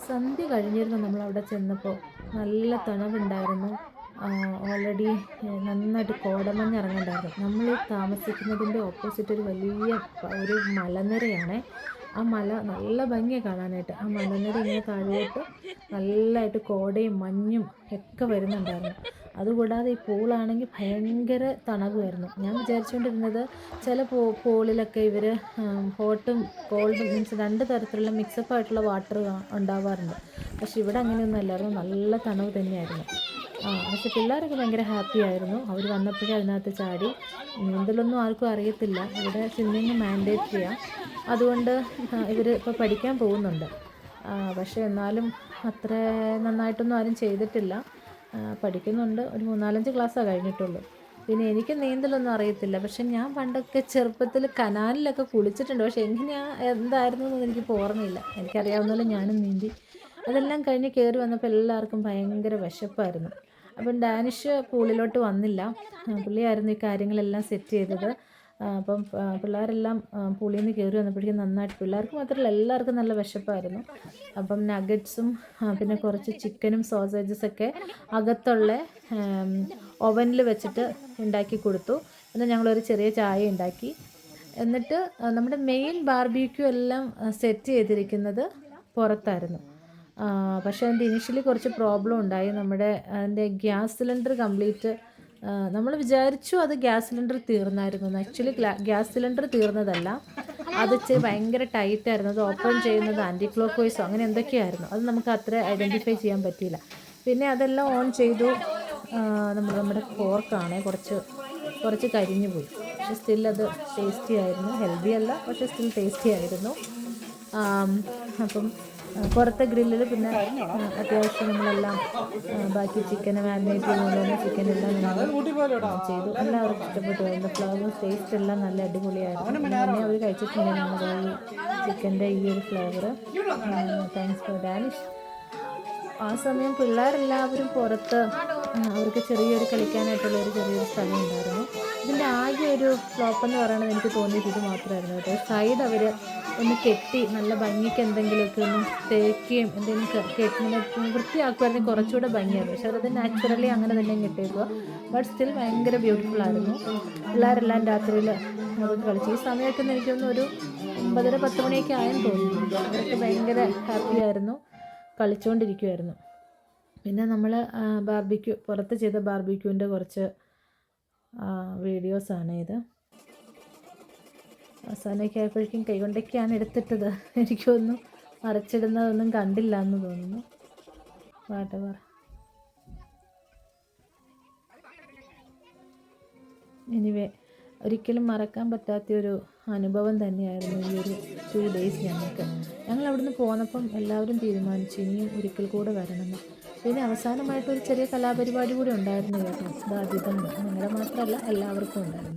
സന്ധ്യ കഴിഞ്ഞിരുന്നു നമ്മളവിടെ ചെന്നപ്പോൾ. നല്ല തണവുണ്ടായിരുന്നു. ഓൾറെഡി നന്നായിട്ട് കോടമഞ്ഞ് ഇറങ്ങുന്നുണ്ടായിരുന്നു. നമ്മൾ താമസിക്കുന്നതിൻ്റെ ഓപ്പോസിറ്റ് ഒരു വലിയ ഒരു മലനിരയാണ്. ആ മല നല്ല ഭംഗിയാണ് കാണാനായിട്ട്. ആ മലനിര ഇങ്ങനെ താഴോട്ട് നല്ലതായിട്ട് കോടയും മഞ്ഞും ഒക്കെ വരുന്നുണ്ടായിരുന്നു. അതുകൂടാതെ ഈ പൂളാണെങ്കിൽ ഭയങ്കര തണുപ്പായിരുന്നു. ഞാൻ വിചാരിച്ചുകൊണ്ടിരുന്നത് ചില പൂളിലൊക്കെ ഇവർ ഹോട്ടും കോൾഡും മീൻസ് 2 തരത്തിലുള്ള മിക്സപ്പ് ആയിട്ടുള്ള വാട്ടർ ഉണ്ടാവാറുണ്ട്. പക്ഷെ ഇവിടെ അങ്ങനെയൊന്നും അല്ലായിരുന്നു. നല്ല തണുപ്പ് തന്നെയായിരുന്നു. പക്ഷെ പിള്ളേരൊക്കെ ഭയങ്കര ഹാപ്പി ആയിരുന്നു. അവർ വന്നപ്പോഴേ അതിനകത്ത് ചാടി. നീന്തലൊന്നും ആർക്കും അറിയത്തില്ല. ഇവിടെ സ്വിമ്മിങ് മാൻഡേറ്ററിയാണ്. അതുകൊണ്ട് ഇവർ ഇപ്പോൾ പഠിക്കാൻ പോകുന്നുണ്ട്. പക്ഷേ എന്നാലും അത്ര നന്നായിട്ടൊന്നും ആരും ചെയ്തിട്ടില്ല. പഠിക്കുന്നുണ്ട്. ഒരു 3-4 ക്ലാസ്സാണ് കഴിഞ്ഞിട്ടുള്ളൂ. പിന്നെ എനിക്ക് നീന്തലൊന്നും അറിയത്തില്ല. പക്ഷെ ഞാൻ പണ്ടൊക്കെ ചെറുപ്പത്തിൽ കനാലിലൊക്കെ കുളിച്ചിട്ടുണ്ട്. പക്ഷെ എങ്ങനെയാണ് എന്തായിരുന്നു എന്ന് എനിക്കിപ്പോൾ ഓർമ്മയില്ല. എനിക്കറിയാവുന്ന പോലെ ഞാനും നീന്തി. അതെല്ലാം കഴിഞ്ഞ് കയറി വന്നപ്പോൾ എല്ലാവർക്കും ഭയങ്കര വിശപ്പായിരുന്നു. അപ്പം ഡാനിഷ് പൂളിലോട്ട് വന്നില്ല. പുള്ളിയായിരുന്നു ഈ കാര്യങ്ങളെല്ലാം സെറ്റ് ചെയ്തത്. അപ്പം പിള്ളേരെല്ലാം പൂളിൽ നിന്ന് കയറി വന്നപ്പോഴേക്കും നന്നായിട്ട്, പിള്ളേർക്ക് മാത്രമല്ല എല്ലാവർക്കും നല്ല വിശപ്പായിരുന്നു. അപ്പം നഗറ്റ്സും പിന്നെ കുറച്ച് ചിക്കനും സോസേജസൊക്കെ അകത്തുള്ള ഓവനിൽ വെച്ചിട്ട് ഉണ്ടാക്കി കൊടുത്തു. എന്നാൽ ഞങ്ങളൊരു ചെറിയ ചായ ഉണ്ടാക്കി. എന്നിട്ട് നമ്മുടെ മെയിൻ ബാർബിക്യൂ എല്ലാം സെറ്റ് ചെയ്തിരിക്കുന്നത് പുറത്തായിരുന്നു. പക്ഷേ അതിൻ്റെ ഇനിഷ്യലി കുറച്ച് പ്രോബ്ലം ഉണ്ടായി. അതിൻ്റെ ഗ്യാസ് സിലിണ്ടർ കംപ്ലീറ്റ് നമ്മൾ വിചാരിച്ചു അത് ഗ്യാസ് സിലിണ്ടർ തീർന്നായിരുന്നു. ആക്ച്വലി ഗ്യാസ് സിലിണ്ടർ തീർന്നതല്ല, അത് ഇച്ചിരി ഭയങ്കര ടൈറ്റായിരുന്നു. അത് ഓപ്പൺ ചെയ്യുന്നത് ആൻറ്റി ക്ലോക്ക് വൈസോ അങ്ങനെ എന്തൊക്കെയായിരുന്നു. അത് നമുക്ക് അത്ര ഐഡൻറ്റിഫൈ ചെയ്യാൻ പറ്റിയില്ല. പിന്നെ അതെല്ലാം ഓൺ ചെയ്തു. നമ്മുടെ പോർക്കാണേ കുറച്ച് കരിഞ്ഞു പോയി. പക്ഷെ സ്റ്റിൽ അത് ടേസ്റ്റി ആയിരുന്നു. ഹെൽത്തി അല്ല, പക്ഷെ സ്റ്റിൽ ടേസ്റ്റി ആയിരുന്നു. അപ്പം പുറത്തെ ഗ്രില്ലിൽ പിന്നെ അത്യാവശ്യം നമ്മളെല്ലാം ബാക്കി ചിക്കന് മാരിനേറ്റ് ചെയ്തുകൊണ്ടുവന്ന ചിക്കനെല്ലാം നമ്മൾ ചെയ്തു. എല്ലാവർക്കും ഇഷ്ടപ്പെട്ടു. അതിൻ്റെ ഫ്ലേവർ ടേസ്റ്റ് എല്ലാം നല്ല അടിപൊളിയായിരുന്നു. പിന്നെ അവർ കഴിച്ചിട്ടുണ്ട് നമ്മുടെ ഈ ചിക്കൻ്റെ ഈ ഒരു ഫ്ലേവർ. Thanks for Danish. ആ സമയം പിള്ളേരെല്ലാവരും പുറത്ത്, അവർക്ക് ചെറിയൊരു കളിക്കാനായിട്ടുള്ള ചെറിയൊരു സ്ഥലം ഉണ്ടായിരുന്നു. ഇതിൻ്റെ ആകെ ഒരു ഫ്ലോപ്പ് എന്ന് പറയുന്നത് എനിക്ക് തോന്നിയത് ഇത് മാത്രമായിരുന്നു കേട്ടോ. സൈഡ് അവർ ഒന്ന് കെട്ടി നല്ല ഭംഗിക്ക് എന്തെങ്കിലുമൊക്കെ ഒന്ന് തേക്കുകയും എന്തെങ്കിലും വൃത്തിയാക്കുമായിരുന്നെങ്കിൽ കുറച്ചുകൂടെ ഭംഗിയായിരുന്നു. പക്ഷെ അത് നാച്ചുറലി അങ്ങനെ തന്നെ കെട്ടിയേക്കുക. ബട്ട് സ്റ്റിൽ ഭയങ്കര ബ്യൂട്ടിഫുൾ ആയിരുന്നു. പിള്ളേരെല്ലാം രാത്രിയിൽ അവർക്ക് കളിച്ചു. ഈ സമയമൊക്കെ എനിക്കൊന്ന് ഒരു 9:30-10 മണിയൊക്കെ ആയെന്ന് തോന്നുന്നു. അവരൊക്കെ ഭയങ്കര ഹാപ്പി ആയിരുന്നു, കളിച്ചുകൊണ്ടിരിക്കുമായിരുന്നു. പിന്നെ നമ്മൾ പുറത്ത് ചെയ്ത ബാർബിക്യൂവിൻ്റെ കുറച്ച് വീഡിയോസാണ് ഇത്. അവസാനമൊക്കെ ആയപ്പോഴേക്കും കൈകൊണ്ടൊക്കെയാണ് എടുത്തിട്ടത്. എനിക്കൊന്നും മറച്ചിടുന്നതൊന്നും കണ്ടില്ല എന്ന് തോന്നുന്നു. വാട്ടവർ. എനിവേ, ഒരിക്കലും മറക്കാൻ പറ്റാത്തൊരു അനുഭവം തന്നെയായിരുന്നു ഈ ഒരു 2 ഡേയ്സ് ഞങ്ങൾക്ക്. ഞങ്ങൾ അവിടുന്ന് പോന്നപ്പം എല്ലാവരും തീരുമാനിച്ചു ഇനിയും ഒരിക്കൽ കൂടെ വരണമെന്ന്. പിന്നെ അവസാനമായിട്ടൊരു ചെറിയ കലാപരിപാടി കൂടി ഉണ്ടായിരുന്നു കേട്ടോ. അത് അധികം ഞങ്ങളുടെ മാത്രമല്ല എല്ലാവർക്കും ഉണ്ടായിരുന്നു.